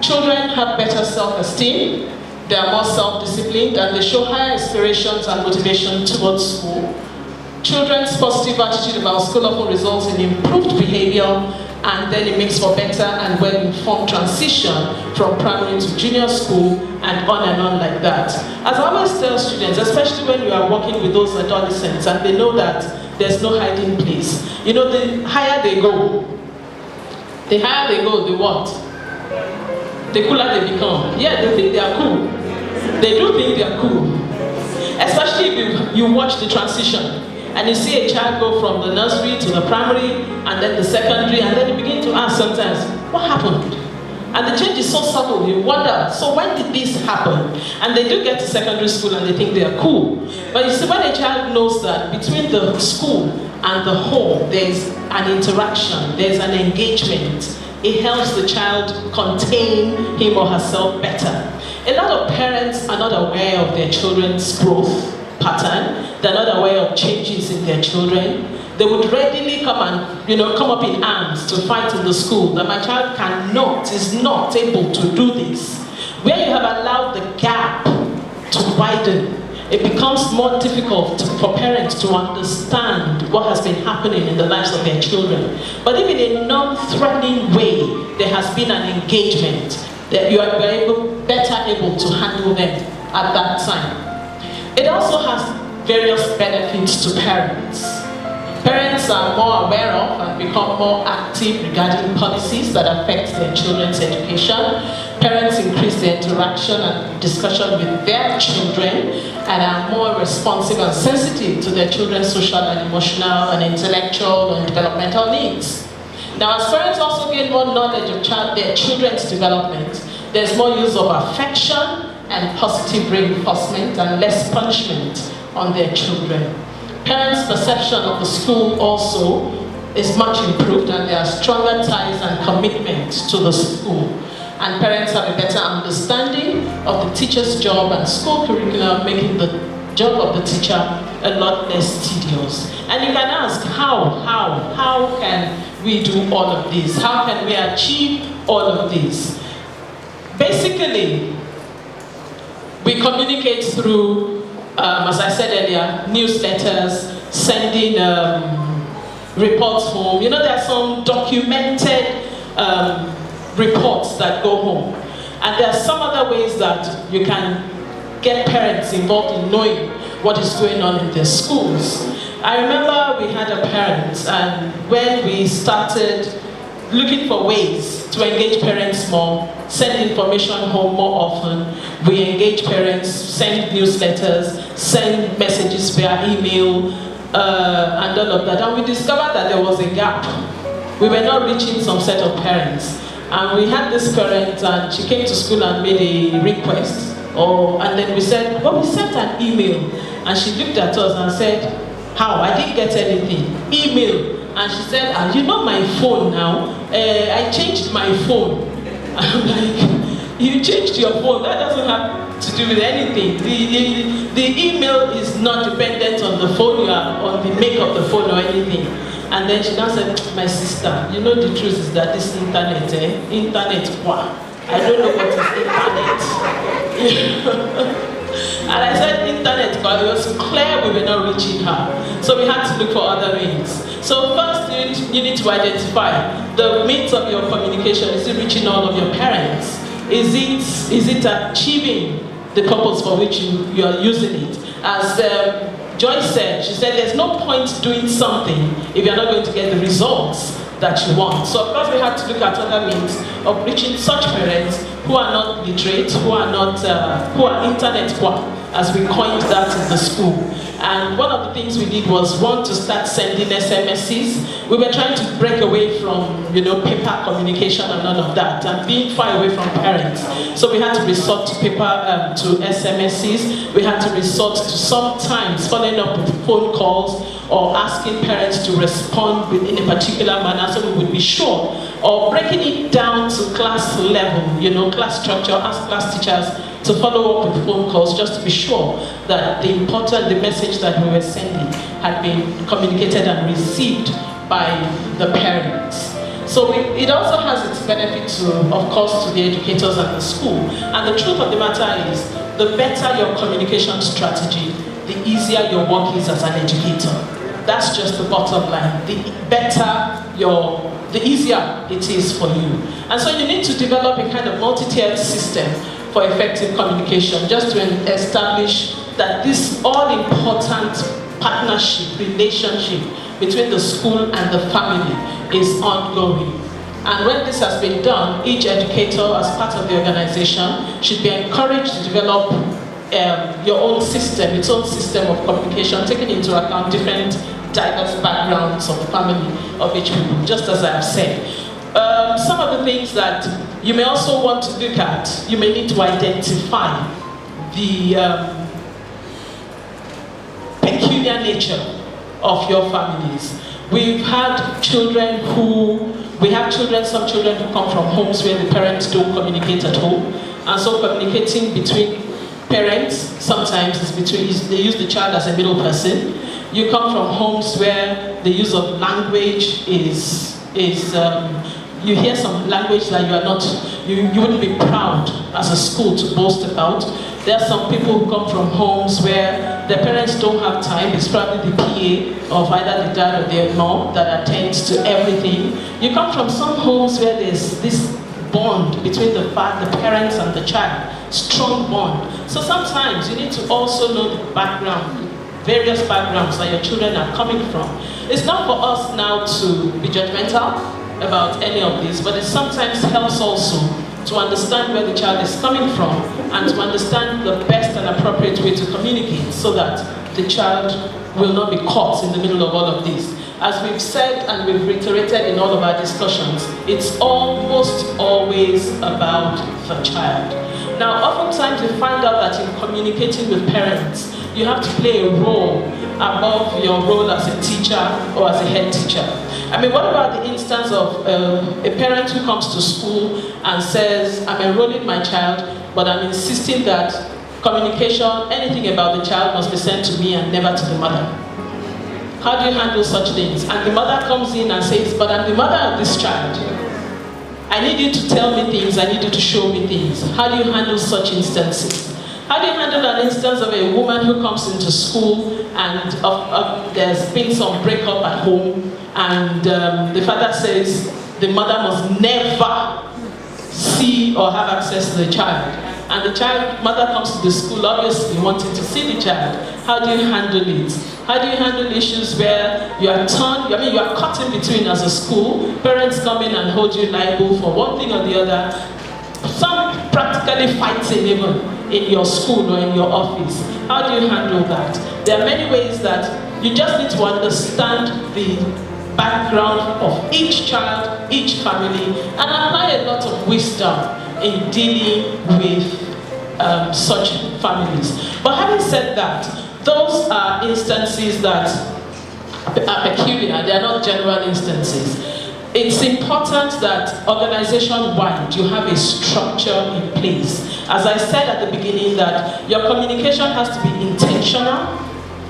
Children have better self-esteem, they are more self-disciplined, and they show higher aspirations and motivation towards school. Children's positive attitude about school often results in improved behavior, and then it makes for better and well-informed transition from primary to junior school and on like that. As I always tell students, especially when you are working with those adolescents and they know that there's no hiding place. You know, the higher they go, the what? The cooler they become. Yeah, they think they are cool. They do think they are cool. Especially if you watch the transition. And you see a child go from the nursery to the primary, and then the secondary, and then you begin to ask sometimes, what happened? And the change is so subtle, you wonder, so when did this happen? And they do get to secondary school and they think they are cool. But you see, when a child knows that between the school and the home, there's an interaction, there's an engagement, it helps the child contain him or herself better. A lot of parents are not aware of their children's growth pattern. They're not aware of changes in their children. They would readily come up in arms to fight in the school that my child is not able to do this. Where you have allowed the gap to widen, it becomes more difficult for parents to understand what has been happening in the lives of their children. But even in a non-threatening way, there has been an engagement that you are better able to handle them at that time. It also has various benefits to parents. Parents are more aware of and become more active regarding policies that affect their children's education. Parents increase their interaction and discussion with their children and are more responsive and sensitive to their children's social and emotional and intellectual and developmental needs. Now, as parents also gain more knowledge of their children's development, there's more use of affection and positive reinforcement and less punishment on their children. Parents' perception of the school also is much improved, and there are stronger ties and commitment to the school. And parents have a better understanding of the teacher's job and school curriculum, making the job of the teacher a lot less tedious. And you can ask, how can we do all of this? How can we achieve all of this? Basically, we communicate through, as I said earlier, newsletters, sending reports home. You know, there are some documented reports that go home. And there are some other ways that you can get parents involved in knowing what is going on in their schools. I remember we had a parent, and when we started looking for ways to engage parents more, send information home more often, we engage parents, send newsletters, send messages via email, and all of that. And we discovered that there was a gap. We were not reaching some set of parents. And we had this parent, and she came to school and made a request. And then we said, well, we sent an email. And she looked at us and said, how? I didn't get anything. Email. And she said, you know my phone now? I changed my phone. I'm like, you changed your phone? That doesn't have to do with anything. The email is not dependent on the phone, on the make of the phone or anything. And then she now said, my sister, you know the truth is that this internet, wow. I don't know what is internet. And I said internet, but it was clear we were not reaching her. So we had to look for other means. So first you need to identify the means of your communication. Is it reaching all of your parents? Is it achieving the purpose for which you are using it? As Joyce said, she said there's no point doing something if you're not going to get the results that you want. So of course we have to look at other means of reaching such parents who are not literate, who are internet qua, as we coined that in the school. And one of the things we did was to start sending SMSs. We were trying to break away from, paper communication and all of that, and being far away from parents. So we had to resort to to SMSs. We had to resort to sometimes following up with phone calls or asking parents to respond in a particular manner so we would be sure, or breaking it down to class level, class structure, ask class teachers to follow up with phone calls just to be sure that the message that we were sending had been communicated and received by the parents. So it also has its benefit to, of course, to the educators and the school. And the truth of the matter is, the better your communication strategy, the easier your work is as an educator. That's just the bottom line. The easier it is for you. And so you need to develop a kind of multi-tiered system for effective communication, just to establish that this all-important partnership, relationship between the school and the family is ongoing. And when this has been done, each educator as part of the organization should be encouraged to develop your own system, its own system of communication, taking into account different diverse backgrounds of the family of each people, just as I have said. Some of the things that you may also want to look at, you may need to identify the peculiar nature of your families. We have some children who come from homes where the parents don't communicate at home, and so communicating between parents sometimes is they use the child as a middle person. You come from homes where the use of language you hear some language that you wouldn't be proud as a school to boast about. There are some people who come from homes where their parents don't have time. It's probably the PA of either the dad or their mom that attends to everything. You come from some homes where there's this bond between the parents and the child, strong bond. So sometimes you need to also know the background, various backgrounds that your children are coming from. It's not for us now to be judgmental about any of this, but it sometimes helps also to understand where the child is coming from and to understand the best and appropriate way to communicate so that the child will not be caught in the middle of all of this. As we've said and we've reiterated in all of our discussions, it's almost always about the child. Now, oftentimes we find out that in communicating with parents, you have to play a role above your role as a teacher or as a head teacher. I mean, what about the instance of a parent who comes to school and says, I'm enrolling my child, but I'm insisting that communication, anything about the child must be sent to me and never to the mother. How do you handle such things? And the mother comes in and says, but I'm the mother of this child. I need you to tell me things, I need you to show me things. How do you handle such instances? How do you handle an instance of a woman who comes into school and there's been some breakup at home and the father says the mother must never see or have access to the child, and the mother comes to the school obviously wanting to see the child? How do you handle it? How do you handle issues where you are you are caught in between as a school? Parents come in and hold you liable for one thing or the other. Some practically fighting even in your school or in your office. How do you handle that? There are many ways that you just need to understand the background of each child, each family, and apply a lot of wisdom in dealing with such families. But having said that, those are instances that are peculiar, they are not general instances. It's important that organization-wide you have a structure in place. As I said at the beginning, that your communication has to be intentional,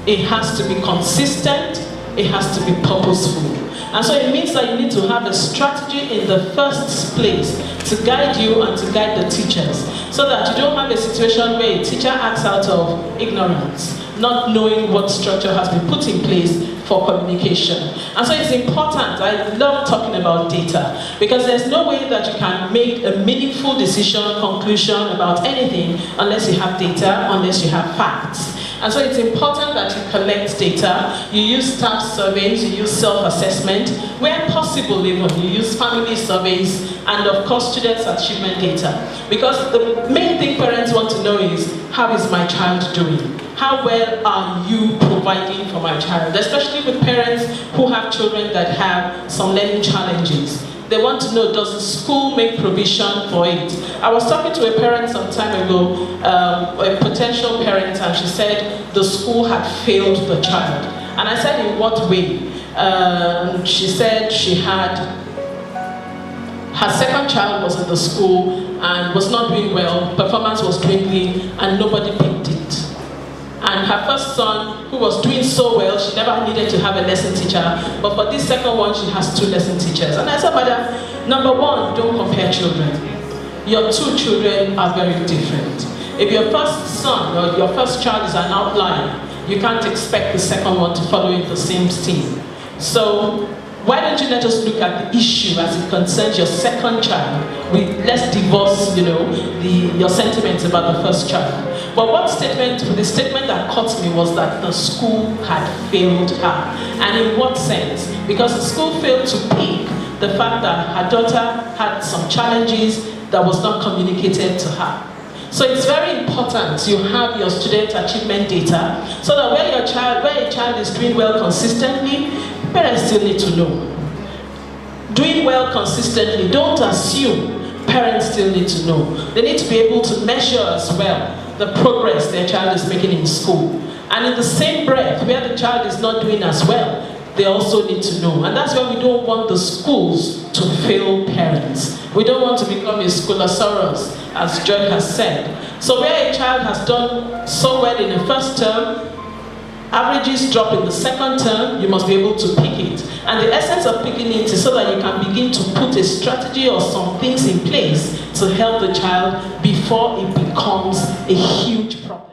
it has to be consistent, it has to be purposeful. And so it means that you need to have a strategy in the first place to guide you and to guide the teachers, so that you don't have a situation where a teacher acts out of ignorance, not knowing what structure has been put in place for communication. And so it's important. I love talking about data, because there's no way that you can make a meaningful decision, conclusion about anything unless you have data, unless you have facts. And so it's important that you collect data, you use staff surveys, you use self-assessment, where possible even, you use family surveys, and of course students' achievement data. Because the main thing parents want to know is, how is my child doing? How well are you providing for my child? Especially with parents who have children that have some learning challenges. They want to know, does the school make provision for it? I was talking to a parent some time ago, a potential parent, and she said the school had failed the child. And I said, in what way? She said she had, her second child was in the school and was not doing well, performance was dwindling, and nobody picked it. And her first son who was doing so well, she never needed to have a lesson teacher, but for this second one, she has 2 lesson teachers. And I said, Madam, number one, don't compare children. Your 2 children are very different. If your first son or your first child is an outlier, you can't expect the second one to follow in the same steam. So why don't you let us look at the issue as it concerns your second child? Let's divorce, your sentiments about the first child. But the statement that caught me was that the school had failed her. And in what sense? Because the school failed to pick the fact that her daughter had some challenges that was not communicated to her. So it's very important you have your student achievement data so that where a child is doing well consistently, parents still need to know. Doing well consistently, don't assume. Parents still need to know. They need to be able to measure as well the progress their child is making in school. And in the same breath, where the child is not doing as well, they also need to know. And that's why we don't want the schools to fail parents. We don't want to become a scholasaurus, as Joy has said. So where a child has done so well in the first term, averages drop in the second term, you must be able to pick it. And the essence of picking it is so that you can begin to put a strategy or some things in place to help the child before it becomes a huge problem.